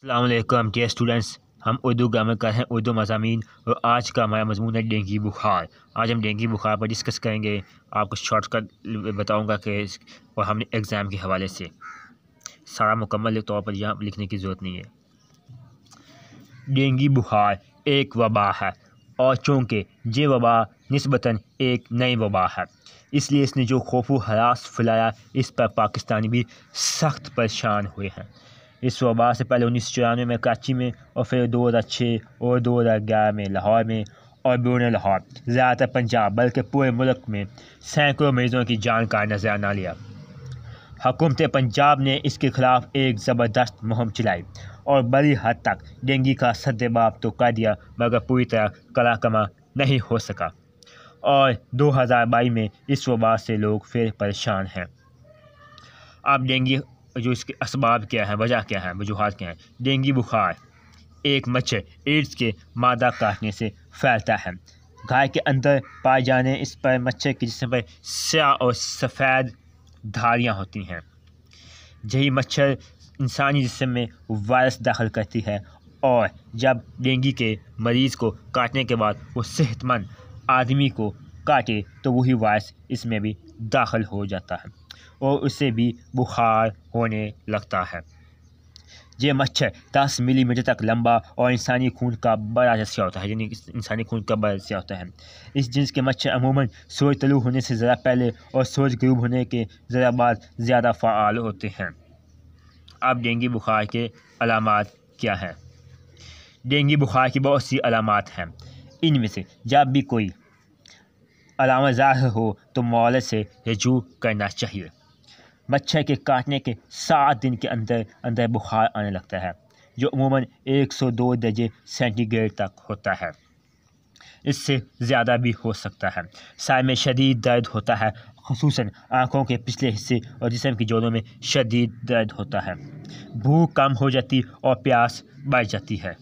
अस्सलाम वालेकुम dear students, हम उर्दू ग्रामर कर हैं उर्दू मज़ामीन और आज का हमारा मजमून है डेंगू बुखार। आज हम डेंगू बुखार पर डिस्कस करेंगे। आपको शॉर्टकट बताऊंगा कि और हमने एग्ज़ाम के हवाले से सारा मुकम्मल तौर पर यहाँ लिखने की ज़रूरत नहीं है। डेंगू बुखार एक वबा है और चूँकि ये वबा निस्बतन एक नई वबा है, इसलिए इसने जो खौफ हरास फैलाया, इस पर पाकिस्तानी भी सख्त परेशान हुए हैं। इस वबा से पहले 1994 में कराची में और फिर 2006 और 2011 में लाहौर में और बैरून लाहौर ज़्यादातर पंजाब बल्कि पूरे मुल्क में सैकड़ों मरीजों की जान का नजराना लिया। हुकूमत पंजाब ने इसके ख़िलाफ़ एक ज़बरदस्त मुहिम चलाई और बड़ी हद तक डेंगू का सद्देबाब तो कर दिया, मगर पूरी तरह कलाकमा नहीं हो सका और 2022 में इस वबा से लोग फिर परेशान हैं। अब डेंगू जो इसके असबाब क्या है, वजह क्या है, वजूहात क्या हैं। डेंगू बुखार एक मच्छर एड्स के मादा काटने से फैलता है। गाय के अंदर पाए जाने इस पर मच्छर के जिस्म पर स्याह और सफ़ेद धारियाँ होती हैं। यही मच्छर इंसानी जिस्म में वायरस दाखिल करती है और जब डेंगू के मरीज़ को काटने के बाद वो सेहतमंद आदमी को काटे तो वही वायरस इसमें भी दाखिल हो जाता है और उससे भी बुखार होने लगता है। ये मच्छर 10 मिलीमीटर तक लंबा और इंसानी खून का बड़ा हिस्सा होता है, यानी इंसानी खून का बड़ा हिस्सा होता है। इस जिन्स के मच्छर अमूमन सूरज तलू होने से ज़रा पहले और सूरज गरूब होने के ज़रा बाद ज़्यादा फ़ाल होते हैं। अब डेंगू बुखार के अलामात क्या हैं। डेंगू बुखार की बहुत सी अलामात हैं। इनमें से जब भी कोई अलामत ज़ाहिर हो तो मौलद से रजू करना चाहिए। मच्छर के काटने के 7 दिन के अंदर अंदर बुखार आने लगता है, जो अमूमन 102 दर्जे सेंटीग्रेड तक होता है। इससे ज़्यादा भी हो सकता है। सर में शदीद दर्द होता है, ख़ुसूसन आँखों के पिछले हिस्से और जिस्म की जोड़ों में शदीद दर्द होता है। भूख कम हो जाती और प्यास बढ़ जाती है।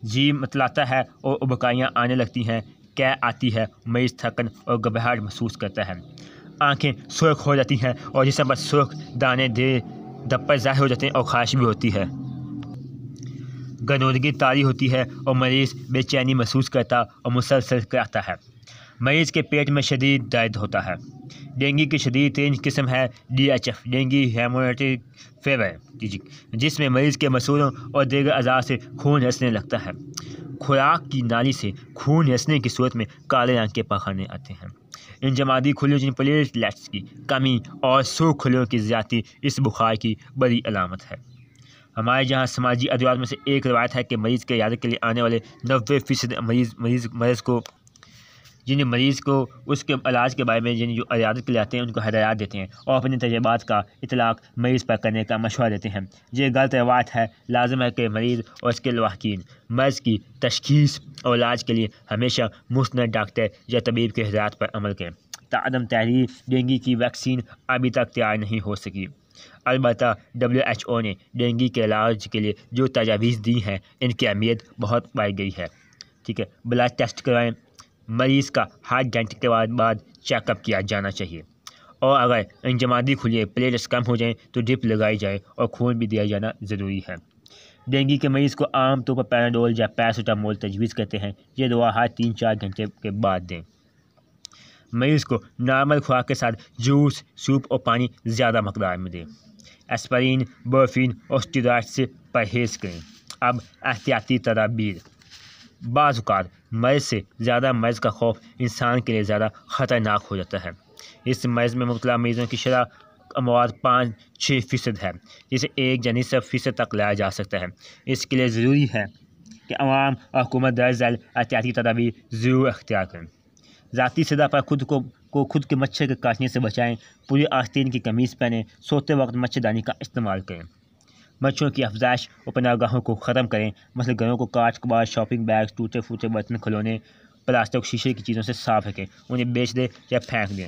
जी मतलाता है और उबकाइयाँ आने लगती हैं। कै आती है, मरीज़ थकन और घबराहट महसूस करता है। आंखें सुर्ख हो जाती हैं और जिस्म पर सुर्ख दाने धब्बे ज़ाहिर हो जाते हैं और ख़ारिश भी होती है। गनोदगी तारी होती है और मरीज़ बेचैनी महसूस करता और मुसलसल कराता है। मरीज़ के पेट में शदीद दर्द होता है। डेंगू की शदीद तरीन किस्म है DHF डेंगू हेमोरेजिक फीवर, जिसमें मरीज़ के मसूलों और दीगर अज़ा से खून रिसने लगता है। खुराक की नाली से खून रिसने की सूरत में काले रंग के पखाने आते हैं। इंजमादी खुलियों जिन प्लेटलेट्स की कमी और सूख खुलियों की ज़्यादती इस बुखार की बड़ी अलामत है। हमारे यहाँ समाजी अदवात में से एक रवायत है कि मरीज़ के इयादत के लिए आने वाले 90% मरीज़ को उसके इलाज के बारे में जिन जो इयादत के लिए आते हैं उनको हदायत देते हैं और अपने तजर्बात का इतलाक़ मरीज़ पर करने का मशवरा देते हैं। ये गलत रवायत है। लाजम है कि मरीज़ और उसके लवाहकीन मर्ज़ की तशख़ीस और इलाज के लिए हमेशा मुस्तनद डॉक्टर या तबीब के हिदायत पर अमल करें। तादम तहरीर डेंगू की वैक्सीन अभी तक तैयार नहीं हो सकी। अलबत्ता WHO ने डेंगू के इलाज के लिए जो तजावीज़ दी हैं, इनकी अहमियत बहुत पाई गई है। ठीक है, ब्लड टेस्ट करवाएं। मरीज़ का हर घंटे के बाद चेकअप किया जाना चाहिए और अगर इंजमादी खुलिए प्लेटलेट्स कम हो जाएं तो ड्रिप लगाई जाए और खून भी दिया जाना ज़रूरी है। डेंगू के मरीज़ को आम तौर पर पैराडोल या पैरासीटामोल तजवीज़ करते हैं। ये दवा हर 3-4 घंटे के बाद दें। मरीज़ को नॉर्मल खुराक के साथ जूस, सूप और पानी ज़्यादा मकदार में दें। एस्पिरिन, बर्फीन और स्टेरॉइड से परहेज़ करें। अब एहतियाती तदाबीर। बाज़ औक़ात मर्ज़ से ज़्यादा मर्ज़ का खौफ इंसान के लिए ज़्यादा ख़तरनाक हो जाता है। इस मर्ज़ में मुब्तला मरीज़ों की शरह अमवात 5-6% है, जिसे 1-9% तक लाया जा सकता है। इसके लिए ज़रूरी है कि अवाम और हुकूमत दर झैल एहतियाती तदाबीर ज़रूर अख्तियार करें। ज़ाती सतह पर खुद के मच्छर के काटने से बचाएं। पूरी आस्तीन की कमीज़ पहनें। सोते वक्त मच्छरदानी का इस्तेमाल करें। मच्छरों की अफजाइश और पनाहगाहों को ख़त्म करें। मसलन घरों को काट कबाड़, शॉपिंग बैग, टूटे फूटे बर्तन, खिलौने, प्लास्टिक शीशे की चीज़ों से साफ़ रखें। उन्हें बेच दें या फेंक दें।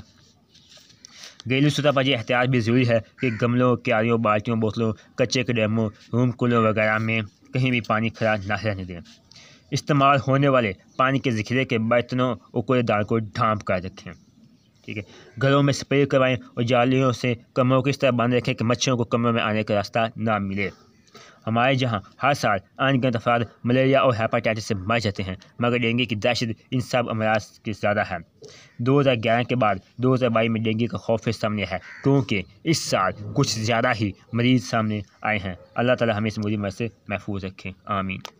घरेलू सतह पर यह एहतियात भी ज़रूरी है कि गमलों, क्यारियों, बाल्टियों, बोतलों, कच्चे के डैमों, रूम कूलर वगैरह में कहीं भी पानी खराब न रहने दें। इस्तेमाल होने वाले पानी के ज़ख़ीरे के बर्तनों और कूड़ेदान को ढाँप कर रखें। ठीक है, घरों में स्प्रे करवाएं और जालियों से कमरों को इस तरह बंद रखें कि मच्छरों को कमरों में आने का रास्ता ना मिले। ہمارے جہاں ہر سال ان گنت افراد ملیریا اور ہیپاٹائٹس سے مر جاتے ہیں، مگر ڈینگی کی دہشت ان سب امراض کی زیادہ ہے۔ 2011 کے بعد 2022 میں ڈینگی کا خوف سامنے ہے، کیونکہ اس سال کچھ زیادہ ہی مریض سامنے آئے ہیں۔ اللہ تعالی ہمیں اس بری مرض سے محفوظ رکھے، آمین۔